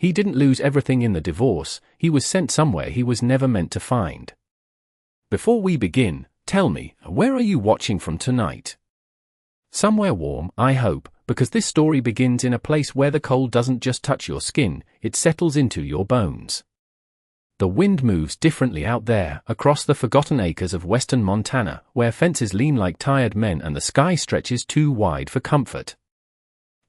He didn't lose everything in the divorce, he was sent somewhere he was never meant to find. Before we begin, tell me, where are you watching from tonight? Somewhere warm, I hope, because this story begins in a place where the cold doesn't just touch your skin, it settles into your bones. The wind moves differently out there, across the forgotten acres of western Montana, where fences lean like tired men and the sky stretches too wide for comfort.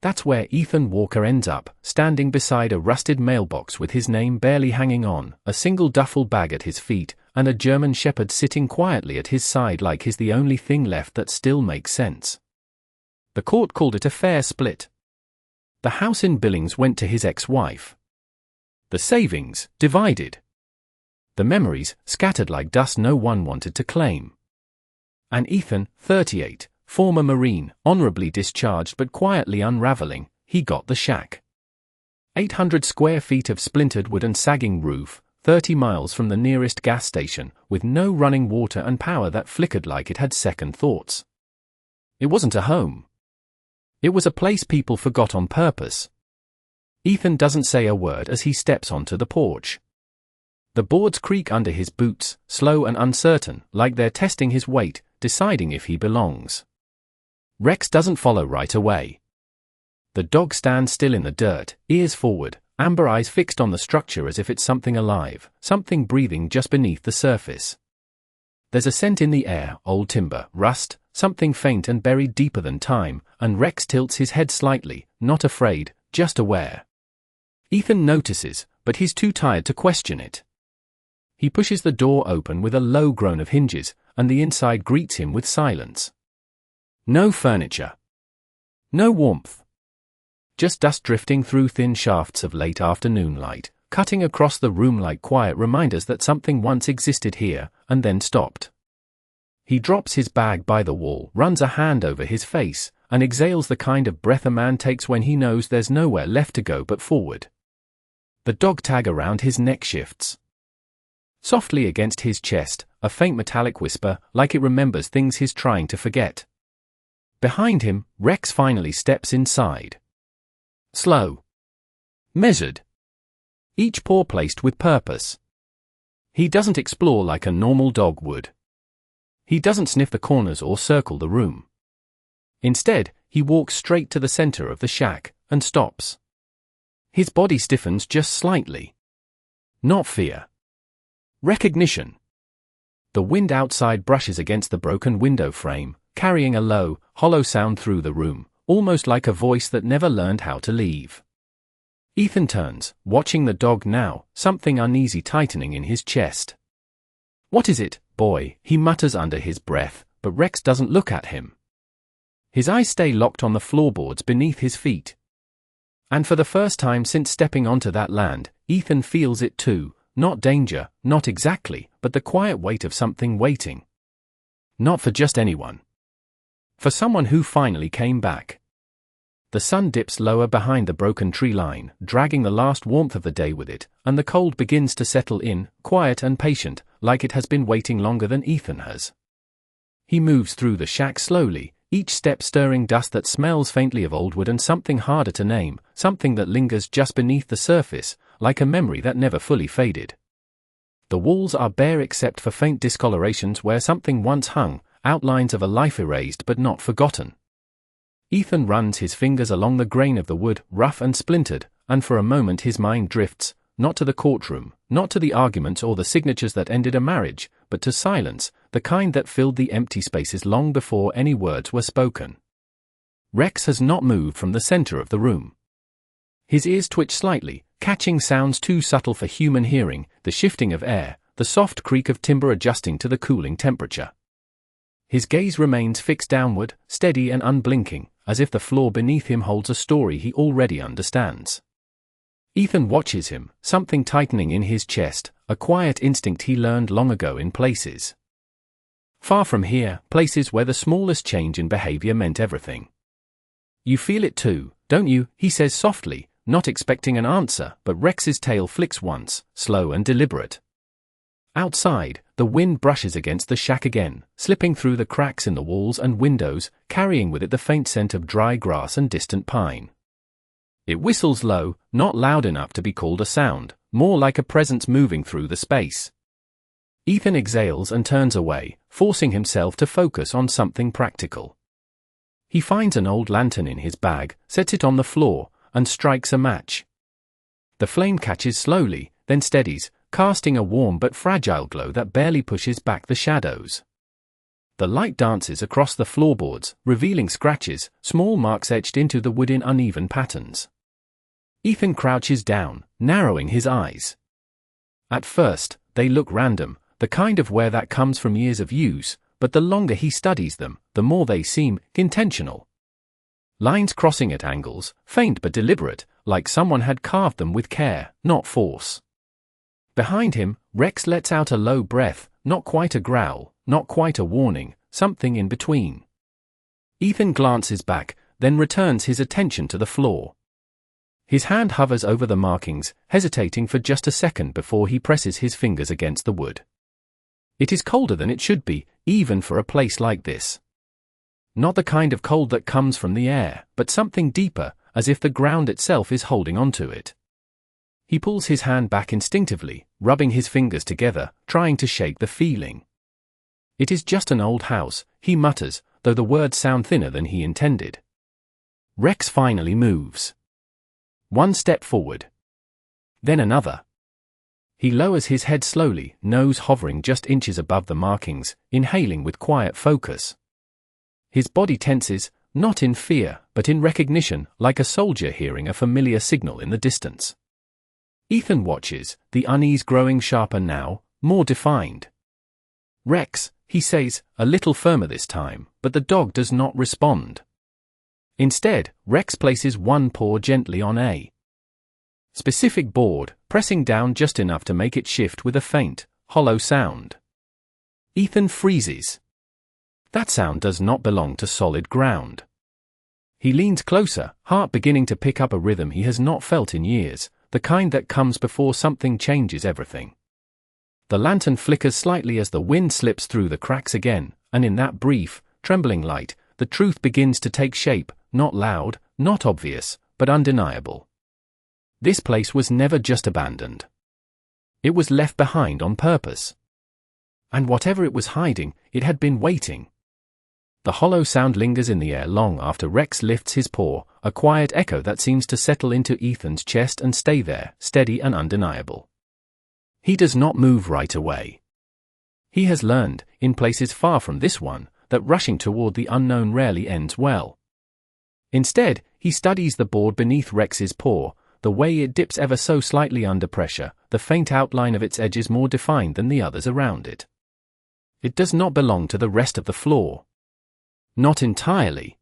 That's where Ethan Walker ends up, standing beside a rusted mailbox with his name barely hanging on, a single duffel bag at his feet, and a German shepherd sitting quietly at his side like he's the only thing left that still makes sense. The court called it a fair split. The house in Billings went to his ex-wife. The savings, divided. The memories, scattered like dust no one wanted to claim. And Ethan, 38, former Marine, honorably discharged but quietly unraveling, he got the shack. 800 square feet of splintered wood and sagging roof, 30 miles from the nearest gas station, with no running water and power that flickered like it had second thoughts. It wasn't a home. It was a place people forgot on purpose. Ethan doesn't say a word as he steps onto the porch. The boards creak under his boots, slow and uncertain, like they're testing his weight, deciding if he belongs. Rex doesn't follow right away. The dog stands still in the dirt, ears forward, amber eyes fixed on the structure as if it's something alive, something breathing just beneath the surface. There's a scent in the air, old timber, rust, something faint and buried deeper than time, and Rex tilts his head slightly, not afraid, just aware. Ethan notices, but he's too tired to question it. He pushes the door open with a low groan of hinges, and the inside greets him with silence. No furniture. No warmth. Just dust drifting through thin shafts of late afternoon light, cutting across the room like quiet reminders that something once existed here, and then stopped. He drops his bag by the wall, runs a hand over his face, and exhales the kind of breath a man takes when he knows there's nowhere left to go but forward. The dog tag around his neck shifts. Softly against his chest, a faint metallic whisper, like it remembers things he's trying to forget. Behind him, Rex finally steps inside. Slow. Measured. Each paw placed with purpose. He doesn't explore like a normal dog would. He doesn't sniff the corners or circle the room. Instead, he walks straight to the center of the shack, and stops. His body stiffens just slightly. Not fear. Recognition. The wind outside brushes against the broken window frame, carrying a low, hollow sound through the room, almost like a voice that never learned how to leave. Ethan turns, watching the dog now, something uneasy tightening in his chest. "What is it, boy?" he mutters under his breath, but Rex doesn't look at him. His eyes stay locked on the floorboards beneath his feet. And for the first time since stepping onto that land, Ethan feels it too. Not danger, not exactly, but the quiet weight of something waiting. Not for just anyone. For someone who finally came back. The sun dips lower behind the broken tree line, dragging the last warmth of the day with it, and the cold begins to settle in, quiet and patient, like it has been waiting longer than Ethan has. He moves through the shack slowly, each step stirring dust that smells faintly of old wood and something harder to name, something that lingers just beneath the surface, like a memory that never fully faded. The walls are bare except for faint discolorations where something once hung, outlines of a life erased but not forgotten. Ethan runs his fingers along the grain of the wood, rough and splintered, and for a moment his mind drifts, not to the courtroom, not to the arguments or the signatures that ended a marriage, but to silence, the kind that filled the empty spaces long before any words were spoken. Rex has not moved from the center of the room. His ears twitch slightly, catching sounds too subtle for human hearing, the shifting of air, the soft creak of timber adjusting to the cooling temperature. His gaze remains fixed downward, steady and unblinking, as if the floor beneath him holds a story he already understands. Ethan watches him, something tightening in his chest, a quiet instinct he learned long ago in places. Far from here, places where the smallest change in behavior meant everything. "You feel it too, don't you?" he says softly, not expecting an answer, but Rex's tail flicks once, slow and deliberate. Outside, the wind brushes against the shack again, slipping through the cracks in the walls and windows, carrying with it the faint scent of dry grass and distant pine. It whistles low, not loud enough to be called a sound, more like a presence moving through the space. Ethan exhales and turns away, forcing himself to focus on something practical. He finds an old lantern in his bag, sets it on the floor, and strikes a match. The flame catches slowly, then steadies, casting a warm but fragile glow that barely pushes back the shadows. The light dances across the floorboards, revealing scratches, small marks etched into the wood in uneven patterns. Ethan crouches down, narrowing his eyes. At first, they look random, the kind of wear that comes from years of use, but the longer he studies them, the more they seem intentional. Lines crossing at angles, faint but deliberate, like someone had carved them with care, not force. Behind him, Rex lets out a low breath, not quite a growl, not quite a warning, something in between. Ethan glances back, then returns his attention to the floor. His hand hovers over the markings, hesitating for just a second before he presses his fingers against the wood. It is colder than it should be, even for a place like this. Not the kind of cold that comes from the air, but something deeper, as if the ground itself is holding onto it. He pulls his hand back instinctively, rubbing his fingers together, trying to shake the feeling. It is just an old house, he mutters, though the words sound thinner than he intended. Rex finally moves. One step forward. Then another. He lowers his head slowly, nose hovering just inches above the markings, inhaling with quiet focus. His body tenses, not in fear, but in recognition, like a soldier hearing a familiar signal in the distance. Ethan watches, the unease growing sharper now, more defined. "Rex," he says, a little firmer this time, but the dog does not respond. Instead, Rex places one paw gently on a specific board, pressing down just enough to make it shift with a faint, hollow sound. Ethan freezes. That sound does not belong to solid ground. He leans closer, heart beginning to pick up a rhythm he has not felt in years, the kind that comes before something changes everything. The lantern flickers slightly as the wind slips through the cracks again, and in that brief, trembling light, the truth begins to take shape, not loud, not obvious, but undeniable. This place was never just abandoned. It was left behind on purpose. And whatever it was hiding, it had been waiting. The hollow sound lingers in the air long after Rex lifts his paw, a quiet echo that seems to settle into Ethan's chest and stay there, steady and undeniable. He does not move right away. He has learned, in places far from this one, that rushing toward the unknown rarely ends well. Instead, he studies the board beneath Rex's paw, the way it dips ever so slightly under pressure, the faint outline of its edges more defined than the others around it. It does not belong to the rest of the floor. Not entirely.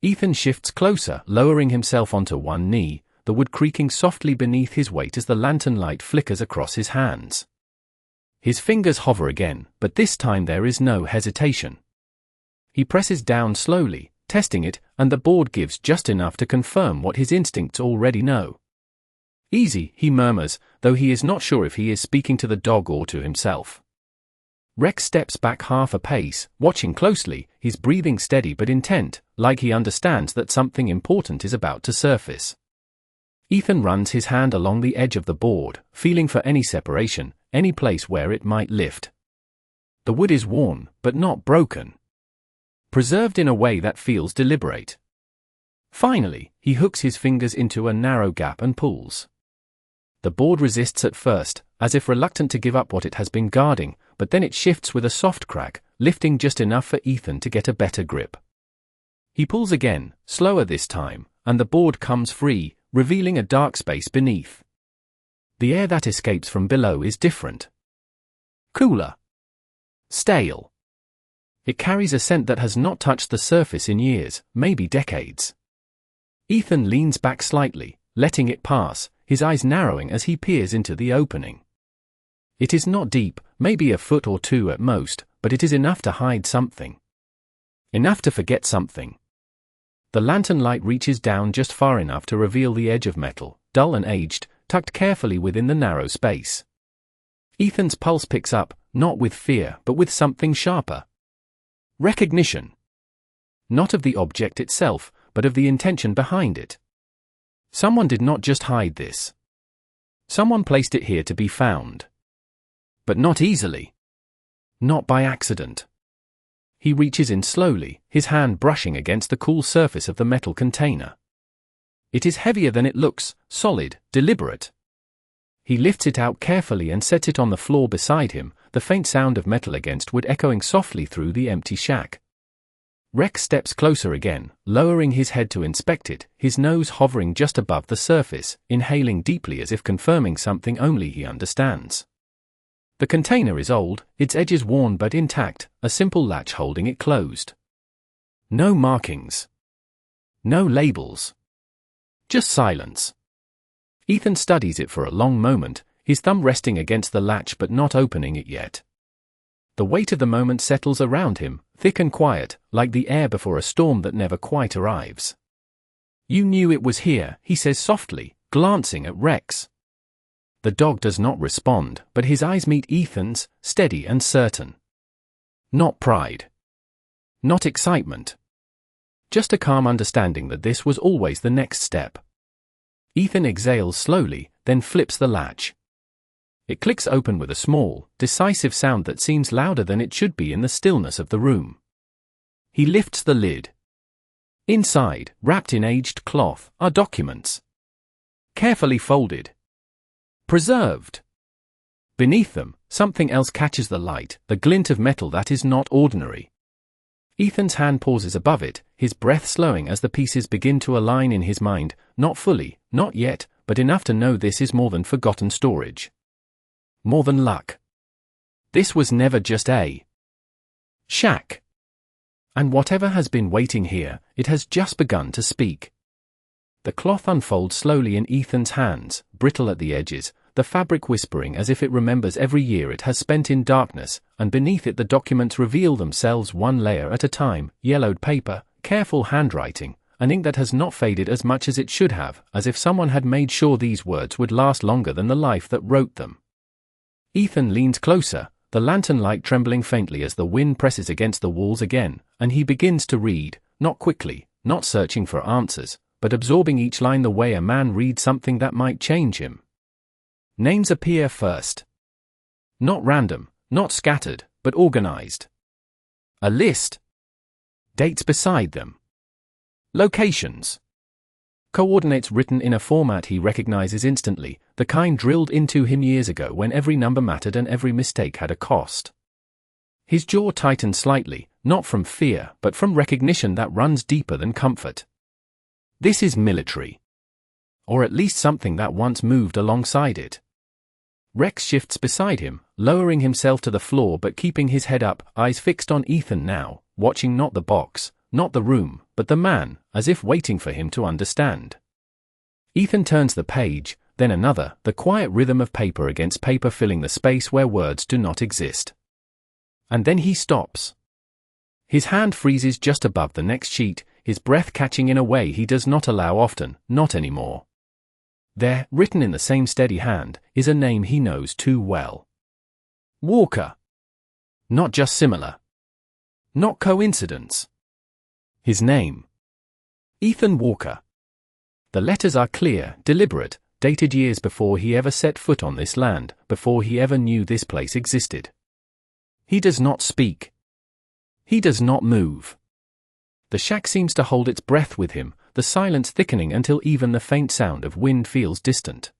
Ethan shifts closer, lowering himself onto one knee, the wood creaking softly beneath his weight as the lantern light flickers across his hands. His fingers hover again, but this time there is no hesitation. He presses down slowly, testing it, and the board gives just enough to confirm what his instincts already know. "Easy," he murmurs, though he is not sure if he is speaking to the dog or to himself. Rex steps back half a pace, watching closely, his breathing steady but intent, like he understands that something important is about to surface. Ethan runs his hand along the edge of the board, feeling for any separation, any place where it might lift. The wood is worn, but not broken. Preserved in a way that feels deliberate. Finally, he hooks his fingers into a narrow gap and pulls. The board resists at first, as if reluctant to give up what it has been guarding, but then it shifts with a soft crack, lifting just enough for Ethan to get a better grip. He pulls again, slower this time, and the board comes free, revealing a dark space beneath. The air that escapes from below is different. Cooler. Stale. It carries a scent that has not touched the surface in years, maybe decades. Ethan leans back slightly, letting it pass, his eyes narrowing as he peers into the opening. It is not deep, maybe a foot or two at most, but it is enough to hide something. Enough to forget something. The lantern light reaches down just far enough to reveal the edge of metal, dull and aged, tucked carefully within the narrow space. Ethan's pulse picks up, not with fear, but with something sharper. Recognition. Not of the object itself, but of the intention behind it. Someone did not just hide this. Someone placed it here to be found. But not easily. Not by accident. He reaches in slowly, his hand brushing against the cool surface of the metal container. It is heavier than it looks, solid, deliberate. He lifts it out carefully and sets it on the floor beside him, the faint sound of metal against wood echoing softly through the empty shack. Rex steps closer again, lowering his head to inspect it, his nose hovering just above the surface, inhaling deeply as if confirming something only he understands. The container is old, its edges worn but intact, a simple latch holding it closed. No markings. No labels. Just silence. Ethan studies it for a long moment, his thumb resting against the latch but not opening it yet. The weight of the moment settles around him, thick and quiet, like the air before a storm that never quite arrives. "You knew it was here," he says softly, glancing at Rex. The dog does not respond, but his eyes meet Ethan's, steady and certain. Not pride. Not excitement. Just a calm understanding that this was always the next step. Ethan exhales slowly, then flips the latch. It clicks open with a small, decisive sound that seems louder than it should be in the stillness of the room. He lifts the lid. Inside, wrapped in aged cloth, are documents. Carefully folded. Preserved. Beneath them, something else catches the light, the glint of metal that is not ordinary. Ethan's hand pauses above it, his breath slowing as the pieces begin to align in his mind, not fully, not yet, but enough to know this is more than forgotten storage. More than luck. This was never just a shack. And whatever has been waiting here, it has just begun to speak. The cloth unfolds slowly in Ethan's hands, brittle at the edges, the fabric whispering as if it remembers every year it has spent in darkness, and beneath it the documents reveal themselves one layer at a time, yellowed paper, careful handwriting, an ink that has not faded as much as it should have, as if someone had made sure these words would last longer than the life that wrote them. Ethan leans closer, the lantern light trembling faintly as the wind presses against the walls again, and he begins to read, not quickly, not searching for answers, but absorbing each line the way a man reads something that might change him. Names appear first. Not random, not scattered, but organized. A list. Dates beside them. Locations. Coordinates written in a format he recognizes instantly, the kind drilled into him years ago when every number mattered and every mistake had a cost. His jaw tightens slightly, not from fear, but from recognition that runs deeper than comfort. This is military. Or at least something that once moved alongside it. Rex shifts beside him, lowering himself to the floor but keeping his head up, eyes fixed on Ethan now, watching not the box, not the room, but the man, as if waiting for him to understand. Ethan turns the page, then another, the quiet rhythm of paper against paper filling the space where words do not exist. And then he stops. His hand freezes just above the next sheet, his breath catching in a way he does not allow often, not anymore. There, written in the same steady hand, is a name he knows too well. Walker. Not just similar. Not coincidence. His name. Ethan Walker. The letters are clear, deliberate, dated years before he ever set foot on this land, before he ever knew this place existed. He does not speak. He does not move. The shack seems to hold its breath with him, the silence thickening until even the faint sound of wind feels distant.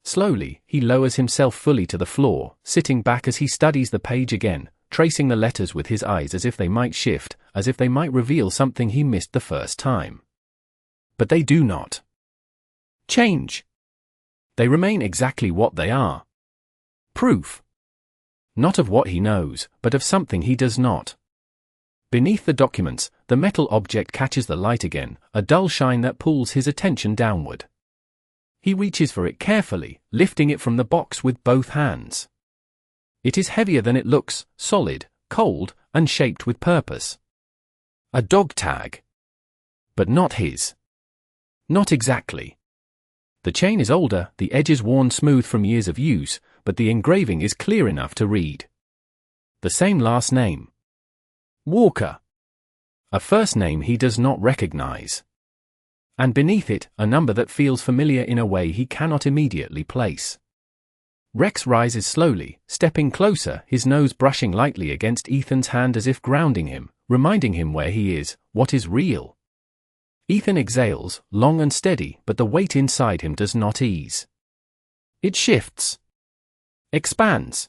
Slowly, he lowers himself fully to the floor, sitting back as he studies the page again, tracing the letters with his eyes as if they might shift, as if they might reveal something he missed the first time. But they do not change. They remain exactly what they are. Proof. Not of what he knows, but of something he does not. Beneath the documents, the metal object catches the light again, a dull shine that pulls his attention downward. He reaches for it carefully, lifting it from the box with both hands. It is heavier than it looks, solid, cold, and shaped with purpose. A dog tag. But not his. Not exactly. The chain is older, the edges worn smooth from years of use, but the engraving is clear enough to read. The same last name. Walker. A first name he does not recognize. And beneath it, a number that feels familiar in a way he cannot immediately place. Rex rises slowly, stepping closer, his nose brushing lightly against Ethan's hand as if grounding him, reminding him where he is, what is real. Ethan exhales, long and steady, but the weight inside him does not ease. It shifts. Expands.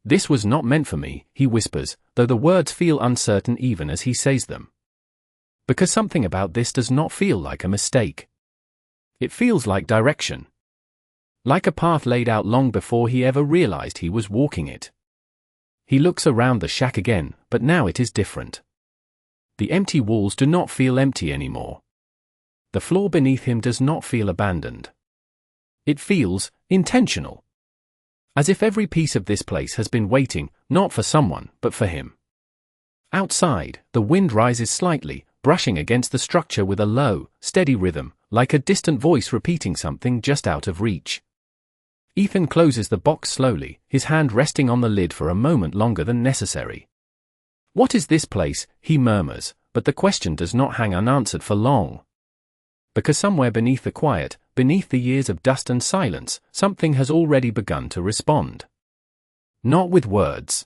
"This was not meant for me," he whispers, though the words feel uncertain even as he says them. Because something about this does not feel like a mistake. It feels like direction. Like a path laid out long before he ever realized he was walking it. He looks around the shack again, but now it is different. The empty walls do not feel empty anymore. The floor beneath him does not feel abandoned. It feels intentional. As if every piece of this place has been waiting, not for someone, but for him. Outside, the wind rises slightly, brushing against the structure with a low, steady rhythm, like a distant voice repeating something just out of reach. Ethan closes the box slowly, his hand resting on the lid for a moment longer than necessary. "What is this place?" he murmurs, but the question does not hang unanswered for long. Because somewhere beneath the quiet, beneath the years of dust and silence, something has already begun to respond. Not with words,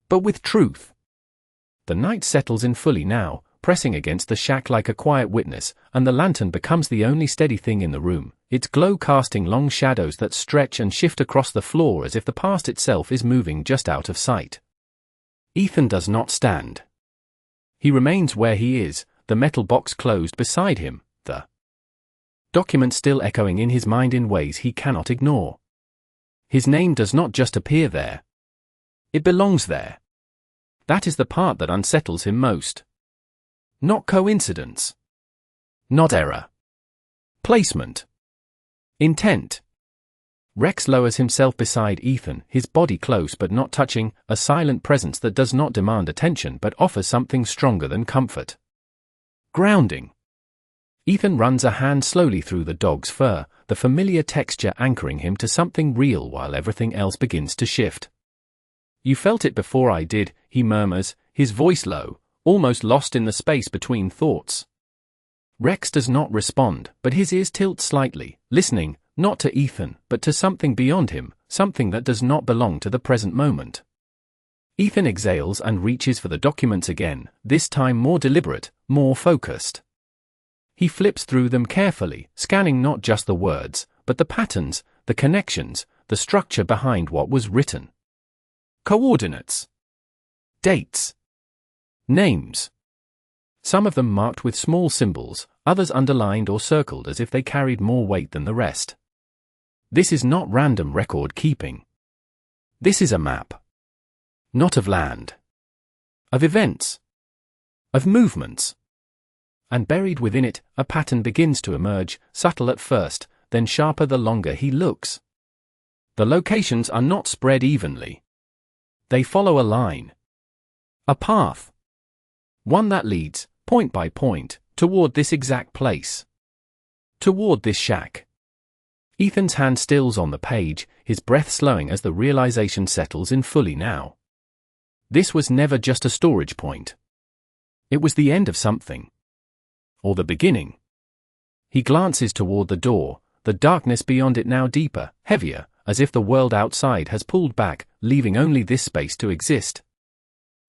but with truth. The night settles in fully now, pressing against the shack like a quiet witness, and the lantern becomes the only steady thing in the room, its glow casting long shadows that stretch and shift across the floor as if the past itself is moving just out of sight. Ethan does not stand. He remains where he is, the metal box closed beside him, the document still echoing in his mind in ways he cannot ignore. His name does not just appear there. It belongs there. That is the part that unsettles him most. Not coincidence. Not error. Placement. Intent. Rex lowers himself beside Ethan, his body close but not touching, a silent presence that does not demand attention but offers something stronger than comfort. Grounding. Ethan runs a hand slowly through the dog's fur, the familiar texture anchoring him to something real while everything else begins to shift. "You felt it before I did," he murmurs, his voice low, almost lost in the space between thoughts. Rex does not respond, but his ears tilt slightly, listening, not to Ethan, but to something beyond him, something that does not belong to the present moment. Ethan exhales and reaches for the documents again, this time more deliberate, more focused. He flips through them carefully, scanning not just the words, but the patterns, the connections, the structure behind what was written. Coordinates. Dates. Names. Some of them marked with small symbols, others underlined or circled as if they carried more weight than the rest. This is not random record keeping. This is a map. Not of land. Of events. Of movements. And buried within it, a pattern begins to emerge, subtle at first, then sharper the longer he looks. The locations are not spread evenly. They follow a line. A path. One that leads, point by point, toward this exact place. Toward this shack. Ethan's hand stills on the page, his breath slowing as the realization settles in fully now. This was never just a storage point. It was the end of something. Or the beginning. He glances toward the door, the darkness beyond it now deeper, heavier, as if the world outside has pulled back, leaving only this space to exist.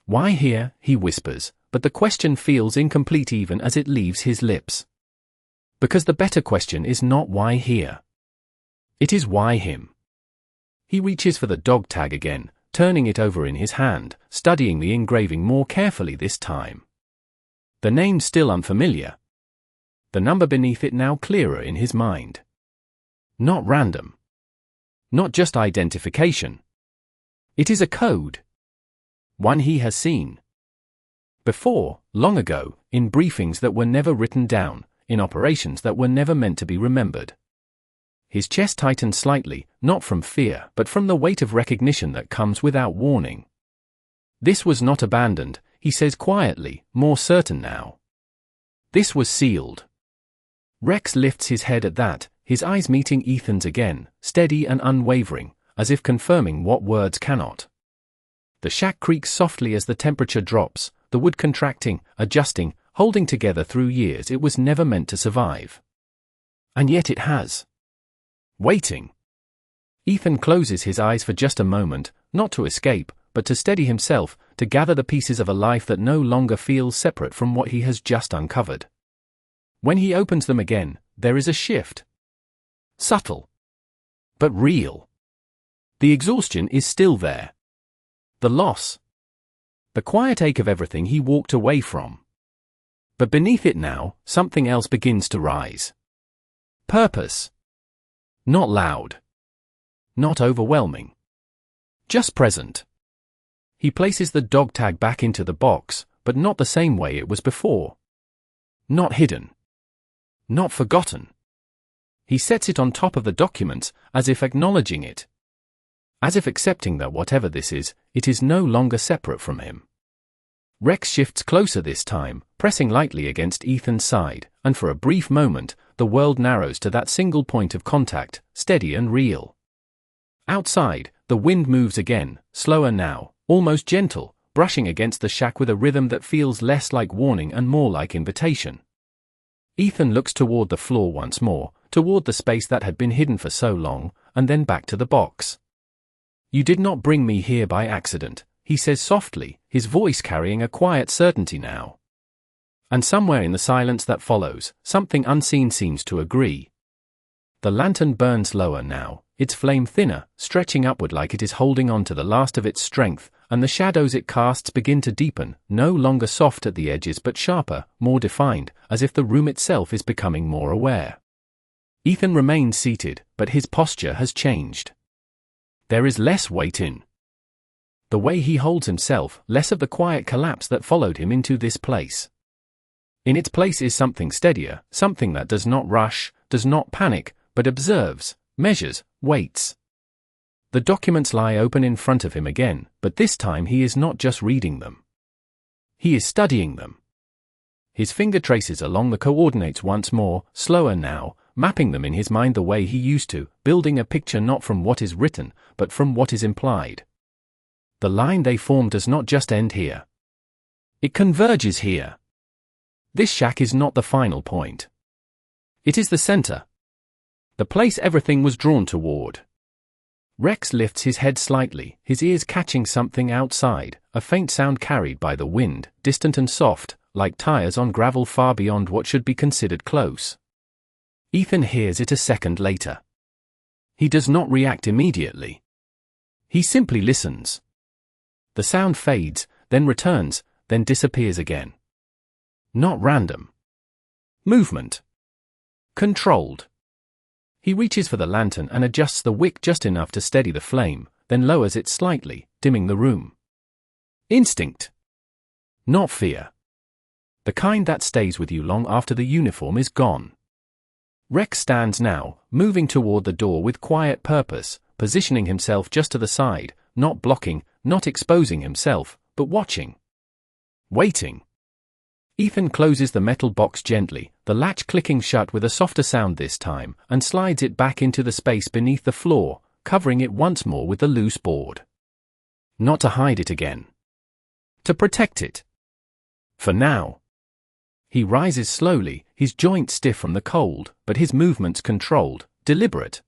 "Why here?" he whispers, but the question feels incomplete even as it leaves his lips. Because the better question is not why here. It is why him. He reaches for the dog tag again, turning it over in his hand, studying the engraving more carefully this time. The name still unfamiliar. The number beneath it now clearer in his mind. Not random. Not just identification. It is a code. One he has seen. Before, long ago, in briefings that were never written down, in operations that were never meant to be remembered. His chest tightens slightly, not from fear, but from the weight of recognition that comes without warning. This was not abandoned, he says quietly, more certain now. This was sealed. Rex lifts his head at that, his eyes meeting Ethan's again, steady and unwavering, as if confirming what words cannot. The shack creaks softly as the temperature drops, the wood contracting, adjusting, holding together through years it was never meant to survive. And yet it has. Waiting. Ethan closes his eyes for just a moment, not to escape, but to steady himself, to gather the pieces of a life that no longer feels separate from what he has just uncovered. When he opens them again, there is a shift. Subtle. But real. The exhaustion is still there. The loss. The quiet ache of everything he walked away from. But beneath it now, something else begins to rise. Purpose. Not loud. Not overwhelming. Just present. He places the dog tag back into the box, but not the same way it was before. Not hidden. Not forgotten. He sets it on top of the documents, as if acknowledging it. As if accepting that whatever this is, it is no longer separate from him. Rex shifts closer this time, pressing lightly against Ethan's side, and for a brief moment, the world narrows to that single point of contact, steady and real. Outside, the wind moves again, slower now, almost gentle, brushing against the shack with a rhythm that feels less like warning and more like invitation. Ethan looks toward the floor once more, toward the space that had been hidden for so long, and then back to the box. "You did not bring me here by accident," he says softly, his voice carrying a quiet certainty now. And somewhere in the silence that follows, something unseen seems to agree. The lantern burns lower now, its flame thinner, stretching upward like it is holding on to the last of its strength, and the shadows it casts begin to deepen, no longer soft at the edges but sharper, more defined, as if the room itself is becoming more aware. Ethan remains seated, but his posture has changed. There is less weight in the way he holds himself, less of the quiet collapse that followed him into this place. In its place is something steadier, something that does not rush, does not panic, but observes, measures, waits. The documents lie open in front of him again, but this time he is not just reading them. He is studying them. His finger traces along the coordinates once more, slower now, mapping them in his mind the way he used to, building a picture not from what is written, but from what is implied. The line they form does not just end here. It converges here. This shack is not the final point. It is the center. The place everything was drawn toward. Rex lifts his head slightly, his ears catching something outside, a faint sound carried by the wind, distant and soft, like tires on gravel far beyond what should be considered close. Ethan hears it a second later. He does not react immediately. He simply listens. The sound fades, then returns, then disappears again. Not random. Movement. Controlled. He reaches for the lantern and adjusts the wick just enough to steady the flame, then lowers it slightly, dimming the room. Instinct. Not fear. The kind that stays with you long after the uniform is gone. Rex stands now, moving toward the door with quiet purpose, positioning himself just to the side, not blocking, not exposing himself, but watching. Waiting. Ethan closes the metal box gently, the latch clicking shut with a softer sound this time, and slides it back into the space beneath the floor, covering it once more with the loose board. Not to hide it again. To protect it. For now. He rises slowly, his joints stiff from the cold, but his movements controlled, deliberate.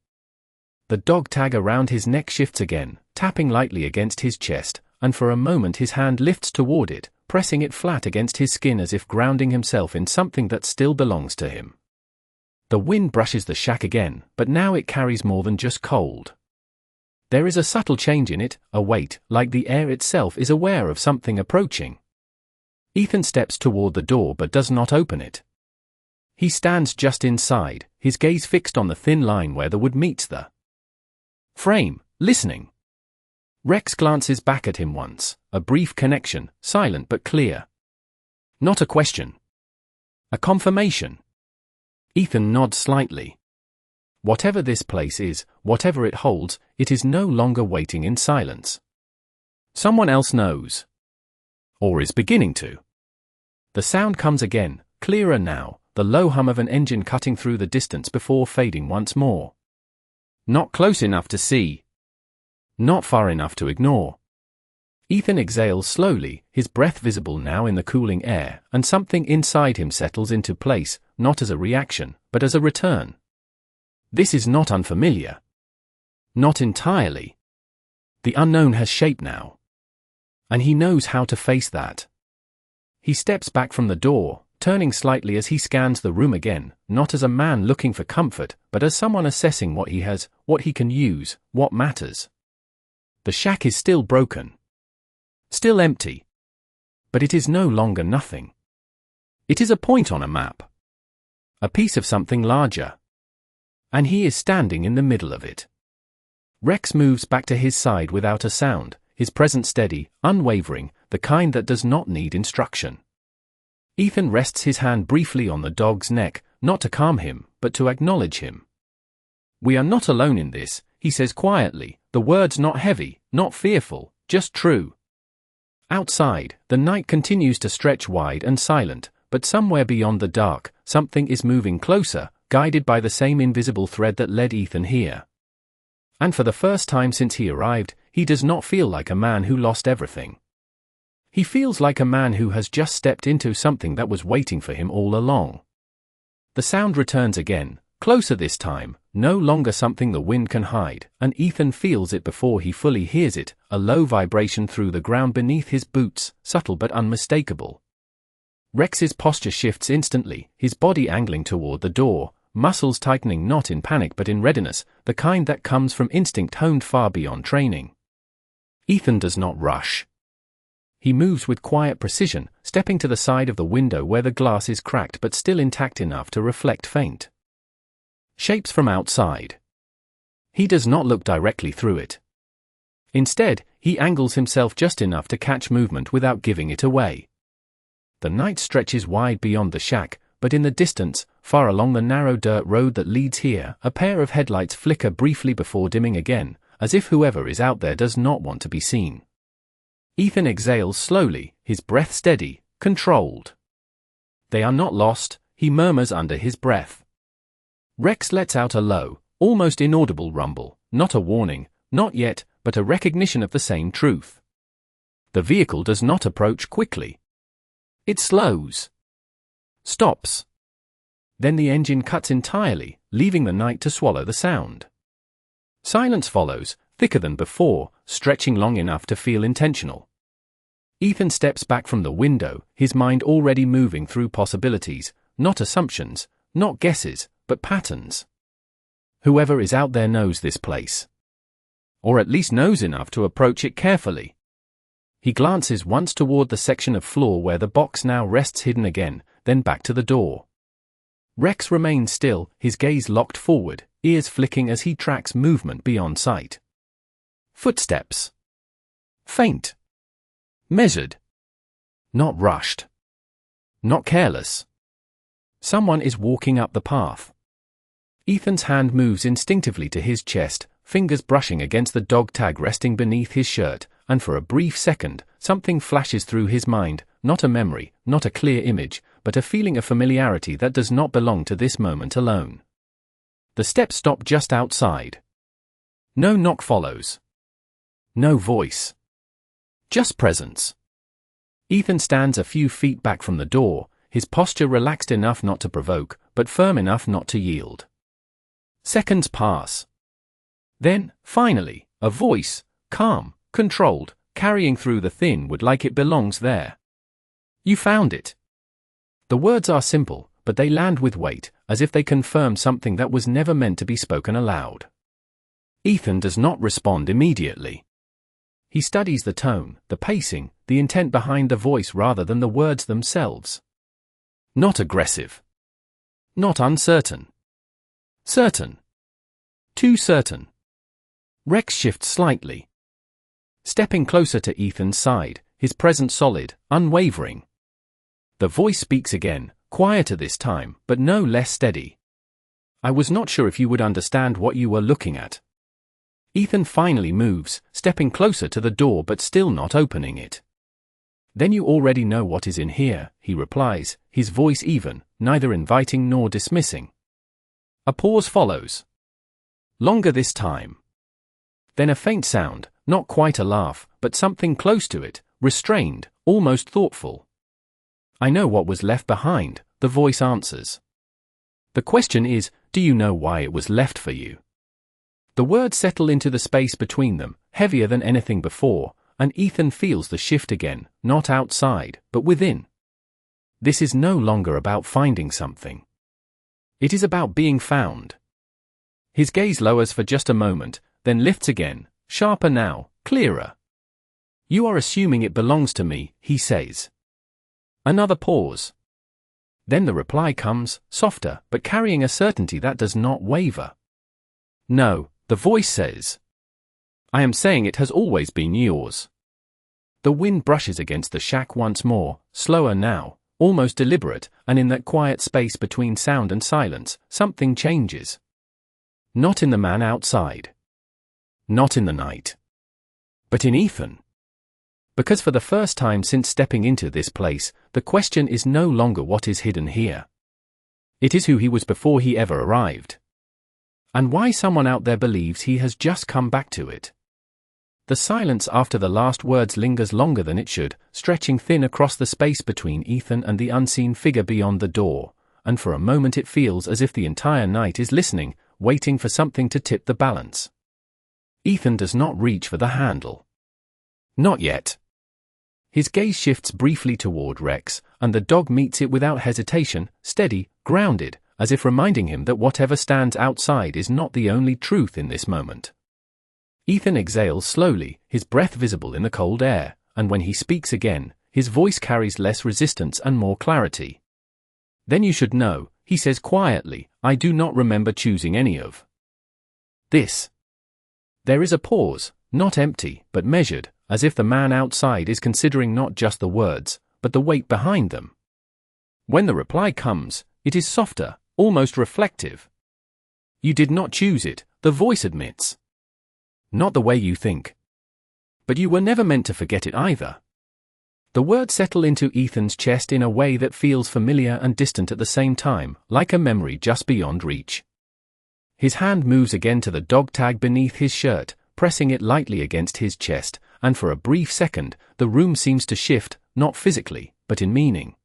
The dog tag around his neck shifts again, tapping lightly against his chest, and for a moment his hand lifts toward it, pressing it flat against his skin as if grounding himself in something that still belongs to him. The wind brushes the shack again, but now it carries more than just cold. There is a subtle change in it, a weight, like the air itself is aware of something approaching. Ethan steps toward the door but does not open it. He stands just inside, his gaze fixed on the thin line where the wood meets the frame, listening. Rex glances back at him once, a brief connection, silent but clear. Not a question. A confirmation. Ethan nods slightly. Whatever this place is, whatever it holds, it is no longer waiting in silence. Someone else knows. Or is beginning to. The sound comes again, clearer now, the low hum of an engine cutting through the distance before fading once more. Not close enough to see. Not far enough to ignore. Ethan exhales slowly, his breath visible now in the cooling air, and something inside him settles into place, not as a reaction, but as a return. This is not unfamiliar. Not entirely. The unknown has shape now. And he knows how to face that. He steps back from the door, turning slightly as he scans the room again, not as a man looking for comfort, but as someone assessing what he has, what he can use, what matters. The shack is still broken. Still empty. But it is no longer nothing. It is a point on a map. A piece of something larger. And he is standing in the middle of it. Rex moves back to his side without a sound, his presence steady, unwavering, the kind that does not need instruction. Ethan rests his hand briefly on the dog's neck, not to calm him, but to acknowledge him. "We are not alone in this," he says quietly, the words not heavy, not fearful, just true. Outside, the night continues to stretch wide and silent, but somewhere beyond the dark, something is moving closer, guided by the same invisible thread that led Ethan here. And for the first time since he arrived, he does not feel like a man who lost everything. He feels like a man who has just stepped into something that was waiting for him all along. The sound returns again, closer this time, no longer something the wind can hide, and Ethan feels it before he fully hears it, a low vibration through the ground beneath his boots, subtle but unmistakable. Rex's posture shifts instantly, his body angling toward the door, muscles tightening not in panic but in readiness, the kind that comes from instinct honed far beyond training. Ethan does not rush. He moves with quiet precision, stepping to the side of the window where the glass is cracked but still intact enough to reflect faint shapes from outside. He does not look directly through it. Instead, he angles himself just enough to catch movement without giving it away. The night stretches wide beyond the shack, but in the distance, far along the narrow dirt road that leads here, a pair of headlights flicker briefly before dimming again, as if whoever is out there does not want to be seen. Ethan exhales slowly, his breath steady, controlled. "They are not lost," he murmurs under his breath. Rex lets out a low, almost inaudible rumble, not a warning, not yet, but a recognition of the same truth. The vehicle does not approach quickly. It slows. Stops. Then the engine cuts entirely, leaving the night to swallow the sound. Silence follows, thicker than before, stretching long enough to feel intentional. Ethan steps back from the window, his mind already moving through possibilities, not assumptions, not guesses, but patterns. Whoever is out there knows this place. Or at least knows enough to approach it carefully. He glances once toward the section of floor where the box now rests hidden again, then back to the door. Rex remains still, his gaze locked forward, ears flicking as he tracks movement beyond sight. Footsteps. Faint. Measured. Not rushed. Not careless. Someone is walking up the path. Ethan's hand moves instinctively to his chest, fingers brushing against the dog tag resting beneath his shirt, and for a brief second, something flashes through his mind, not a memory, not a clear image, but a feeling of familiarity that does not belong to this moment alone. The steps stop just outside. No knock follows. No voice. Just presence. Ethan stands a few feet back from the door, his posture relaxed enough not to provoke, but firm enough not to yield. Seconds pass. Then, finally, a voice, calm, controlled, carrying through the thin wood like it belongs there. "You found it." The words are simple, but they land with weight, as if they confirm something that was never meant to be spoken aloud. Ethan does not respond immediately. He studies the tone, the pacing, the intent behind the voice rather than the words themselves. Not aggressive. Not uncertain. Certain. Too certain. Rex shifts slightly. Stepping closer to Ethan's side, his presence solid, unwavering. The voice speaks again, quieter this time, but no less steady. "I was not sure if you would understand what you were looking at." Ethan finally moves, stepping closer to the door but still not opening it. "Then you already know what is in here," he replies, his voice even, neither inviting nor dismissing. A pause follows. Longer this time. Then a faint sound, not quite a laugh, but something close to it, restrained, almost thoughtful. I know what was left behind, the voice answers. The question is, do you know why it was left for you? The words settle into the space between them, heavier than anything before, and Ethan feels the shift again, not outside, but within. This is no longer about finding something. It is about being found. His gaze lowers for just a moment, then lifts again, sharper now, clearer. You are assuming it belongs to me, he says. Another pause. Then the reply comes, softer, but carrying a certainty that does not waver. No, the voice says. I am saying it has always been yours. The wind brushes against the shack once more, slower now, almost deliberate, and in that quiet space between sound and silence, something changes. Not in the man outside. Not in the night. But in Ethan. Because for the first time since stepping into this place, the question is no longer what is hidden here. It is who he was before he ever arrived. And why someone out there believes he has just come back to it. The silence after the last words lingers longer than it should, stretching thin across the space between Ethan and the unseen figure beyond the door, and for a moment it feels as if the entire night is listening, waiting for something to tip the balance. Ethan does not reach for the handle. Not yet. His gaze shifts briefly toward Rex, and the dog meets it without hesitation, steady, grounded, as if reminding him that whatever stands outside is not the only truth in this moment. Ethan exhales slowly, his breath visible in the cold air, and when he speaks again, his voice carries less resistance and more clarity. Then you should know, he says quietly, I do not remember choosing any of this. There is a pause, not empty, but measured, as if the man outside is considering not just the words, but the weight behind them. When the reply comes, it is softer, almost reflective. You did not choose it, the voice admits. Not the way you think. But you were never meant to forget it either. The words settle into Ethan's chest in a way that feels familiar and distant at the same time, like a memory just beyond reach. His hand moves again to the dog tag beneath his shirt, pressing it lightly against his chest, and for a brief second, the room seems to shift, not physically, but in meaning.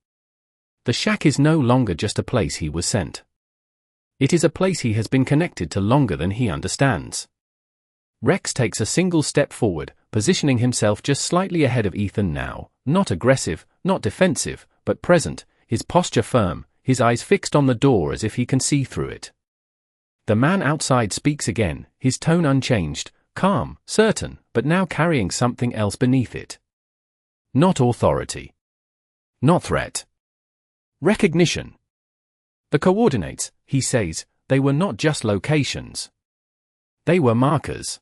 The shack is no longer just a place he was sent. It is a place he has been connected to longer than he understands. Rex takes a single step forward, positioning himself just slightly ahead of Ethan now, not aggressive, not defensive, but present, his posture firm, his eyes fixed on the door as if he can see through it. The man outside speaks again, his tone unchanged, calm, certain, but now carrying something else beneath it. Not authority. Not threat. Recognition. The coordinates, he says, they were not just locations. They were markers.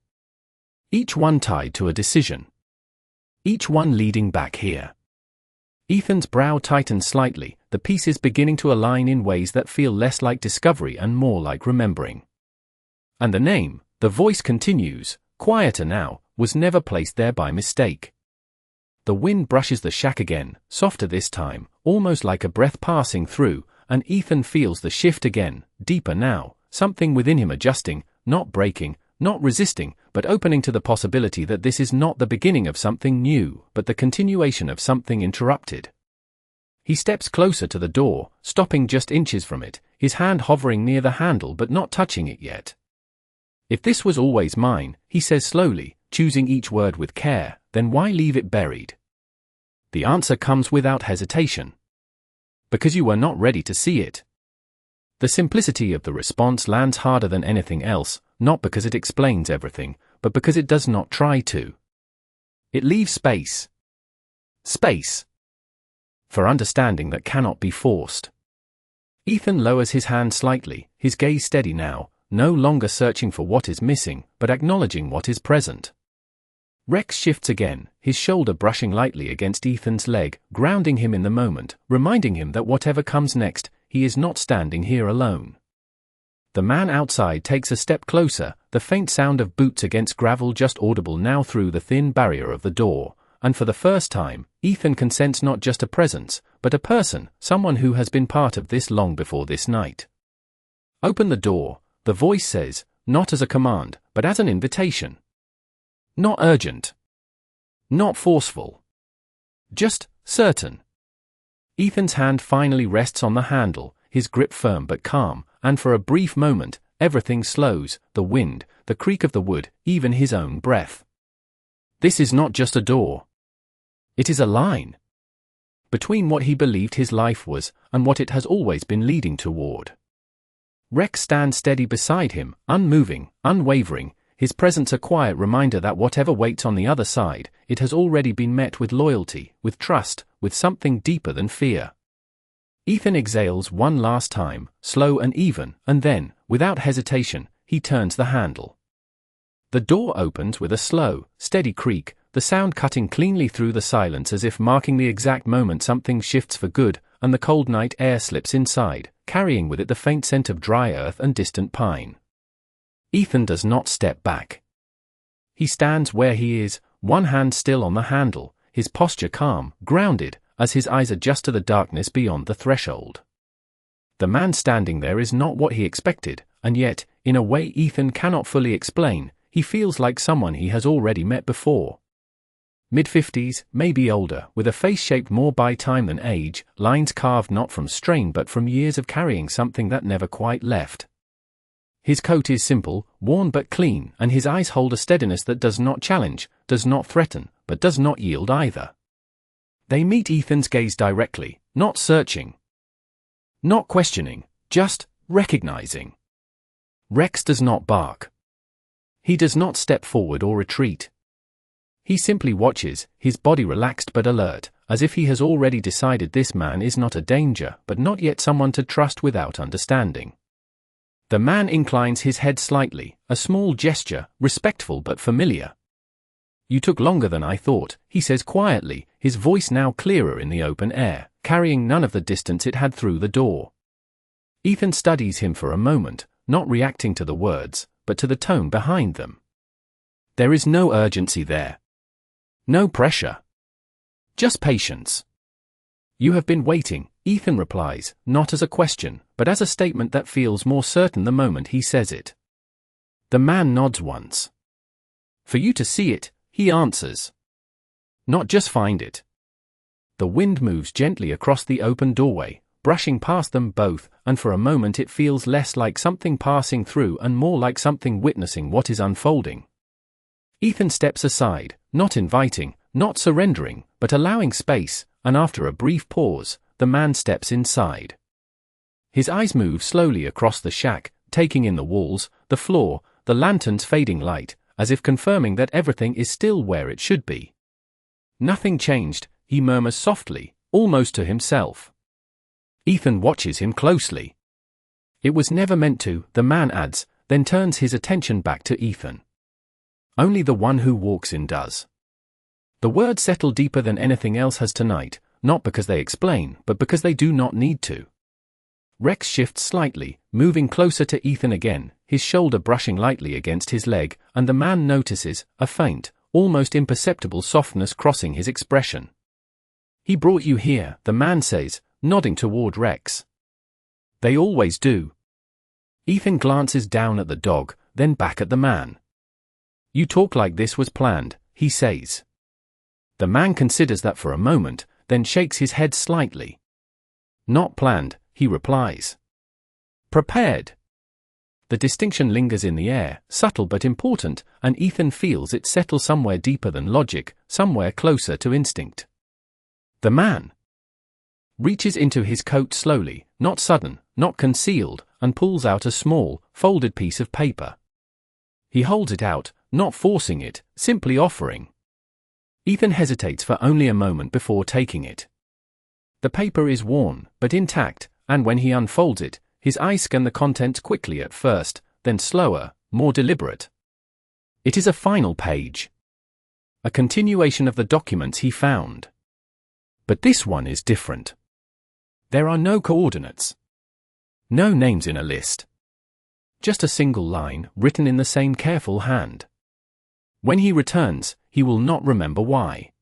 Each one tied to a decision. Each one leading back here. Ethan's brow tightens slightly, the pieces beginning to align in ways that feel less like discovery and more like remembering. And the name, the voice continues, quieter now, was never placed there by mistake. The wind brushes the shack again, softer this time, almost like a breath passing through, and Ethan feels the shift again, deeper now, something within him adjusting, not breaking, not resisting, but opening to the possibility that this is not the beginning of something new, but the continuation of something interrupted. He steps closer to the door, stopping just inches from it, his hand hovering near the handle but not touching it yet. If this was always mine, he says slowly, choosing each word with care, then why leave it buried? The answer comes without hesitation. Because you were not ready to see it. The simplicity of the response lands harder than anything else, not because it explains everything, but because it does not try to. It leaves space. Space. For understanding that cannot be forced. Ethan lowers his hand slightly, his gaze steady now, no longer searching for what is missing, but acknowledging what is present. Rex shifts again, his shoulder brushing lightly against Ethan's leg, grounding him in the moment, reminding him that whatever comes next, he is not standing here alone. The man outside takes a step closer, the faint sound of boots against gravel just audible now through the thin barrier of the door, and for the first time, Ethan can sense not just a presence, but a person, someone who has been part of this long before this night. Open the door, the voice says, not as a command, but as an invitation. Not urgent. Not forceful. Just certain. Ethan's hand finally rests on the handle, his grip firm but calm, and for a brief moment, everything slows, the wind, the creak of the wood, even his own breath. This is not just a door. It is a line. Between what he believed his life was, and what it has always been leading toward. Rex stands steady beside him, unmoving, unwavering, his presence a quiet reminder that whatever waits on the other side, it has already been met with loyalty, with trust, with something deeper than fear. Ethan exhales one last time, slow and even, and then, without hesitation, he turns the handle. The door opens with a slow, steady creak, the sound cutting cleanly through the silence as if marking the exact moment something shifts for good, and the cold night air slips inside, carrying with it the faint scent of dry earth and distant pine. Ethan does not step back. He stands where he is, one hand still on the handle, his posture calm, grounded, as his eyes adjust to the darkness beyond the threshold. The man standing there is not what he expected, and yet, in a way Ethan cannot fully explain, he feels like someone he has already met before. Mid-50s, maybe older, with a face shaped more by time than age, lines carved not from strain but from years of carrying something that never quite left. His coat is simple, worn but clean, and his eyes hold a steadiness that does not challenge, does not threaten, but does not yield either. They meet Ethan's gaze directly, not searching. Not questioning, just recognizing. Rex does not bark. He does not step forward or retreat. He simply watches, his body relaxed but alert, as if he has already decided this man is not a danger, but not yet someone to trust without understanding. The man inclines his head slightly, a small gesture, respectful but familiar. "You took longer than I thought," he says quietly, his voice now clearer in the open air, carrying none of the distance it had through the door. Ethan studies him for a moment, not reacting to the words, but to the tone behind them. There is no urgency there. No pressure. Just patience. "You have been waiting," Ethan replies, not as a question, but as a statement that feels more certain the moment he says it. The man nods once. "For you to see it," he answers. "Not just find it." The wind moves gently across the open doorway, brushing past them both, and for a moment it feels less like something passing through and more like something witnessing what is unfolding. Ethan steps aside, not inviting, not surrendering, but allowing space, and after a brief pause, the man steps inside. His eyes move slowly across the shack, taking in the walls, the floor, the lantern's fading light, as if confirming that everything is still where it should be. "Nothing changed," he murmurs softly, almost to himself. Ethan watches him closely. "It was never meant to," the man adds, then turns his attention back to Ethan. "Only the one who walks in does." The words settle deeper than anything else has tonight, not because they explain, but because they do not need to. Rex shifts slightly, moving closer to Ethan again, his shoulder brushing lightly against his leg, and the man notices a faint, almost imperceptible softness crossing his expression. "He brought you here," the man says, nodding toward Rex. "They always do." Ethan glances down at the dog, then back at the man. "You talk like this was planned," he says. The man considers that for a moment, then shakes his head slightly. "Not planned," he replies. "Prepared." The distinction lingers in the air, subtle but important, and Ethan feels it settle somewhere deeper than logic, somewhere closer to instinct. The man reaches into his coat slowly, not sudden, not concealed, and pulls out a small, folded piece of paper. He holds it out, not forcing it, simply offering. Ethan hesitates for only a moment before taking it. The paper is worn, but intact, and when he unfolds it, his eyes scan the contents quickly at first, then slower, more deliberate. It is a final page. A continuation of the documents he found. But this one is different. There are no coordinates. No names in a list. Just a single line, written in the same careful hand. When he returns, he will not remember why.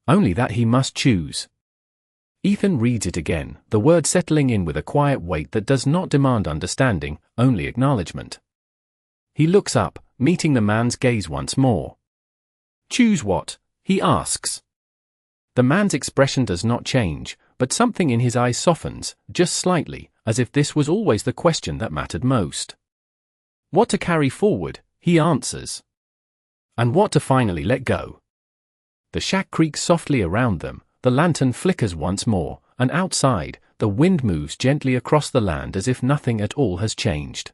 Only that he must choose. Ethan reads it again, the words settling in with a quiet weight that does not demand understanding, only acknowledgement. He looks up, meeting the man's gaze once more. Choose what? He asks. The man's expression does not change, but something in his eyes softens, just slightly, as if this was always the question that mattered most. What to carry forward, he answers. And what to finally let go. The shack creaks softly around them, the lantern flickers once more, and outside, the wind moves gently across the land as if nothing at all has changed.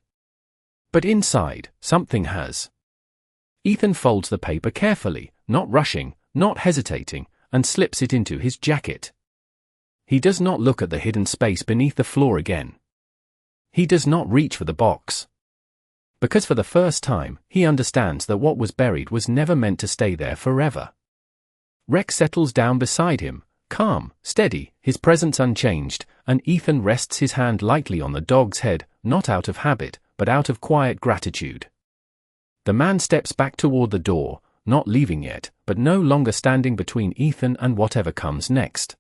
But inside, something has. Ethan folds the paper carefully, not rushing, not hesitating, and slips it into his jacket. He does not look at the hidden space beneath the floor again. He does not reach for the box. Because for the first time, he understands that what was buried was never meant to stay there forever. Rex settles down beside him, calm, steady, his presence unchanged, and Ethan rests his hand lightly on the dog's head, not out of habit, but out of quiet gratitude. The man steps back toward the door, not leaving yet, but no longer standing between Ethan and whatever comes next.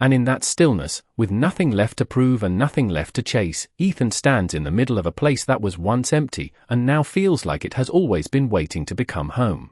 And in that stillness, with nothing left to prove and nothing left to chase, Ethan stands in the middle of a place that was once empty and now feels like it has always been waiting to become home.